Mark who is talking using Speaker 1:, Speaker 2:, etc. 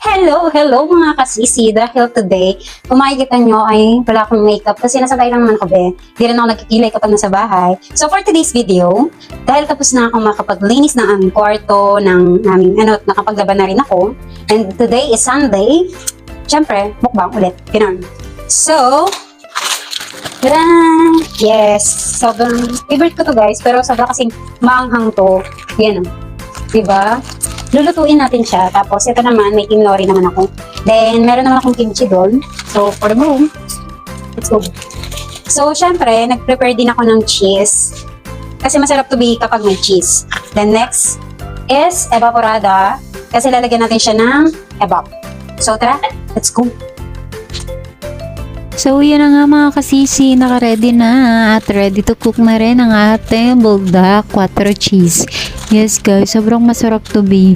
Speaker 1: Hello mga kasisi. Dahil today, kung makikita nyo ay wala akong makeup kasi nasa bahay lang naman ako be. Di rin ako nagkikilay kapag nasa bahay. So for today's video, dahil tapos na akong makapaglinis ng aming kwarto, ng aming nakapaglaban na rin ako. And today is Sunday. Siyempre, mukbang ulit. Ganun. So, tada! Yes! Sobrang favorite ko to guys, pero sobrang kasing maanghang to. Yan o. Diba? Lulutuin natin siya. Tapos, ito naman, may kinori naman ako. Then, meron naman akong kimchi doon. So, for the room, let's go. So, syempre, nag-prepare din ako ng cheese. Kasi masarap to be kapag may cheese. Then, next is evaporada. Kasi lalagyan natin siya ng evap. So, tara, let's go.
Speaker 2: So, yan na nga mga kasisi, naka-ready na at ready to cook na rin ang ating bulldog 4 cheese. Yes guys, sobrang masarap to be.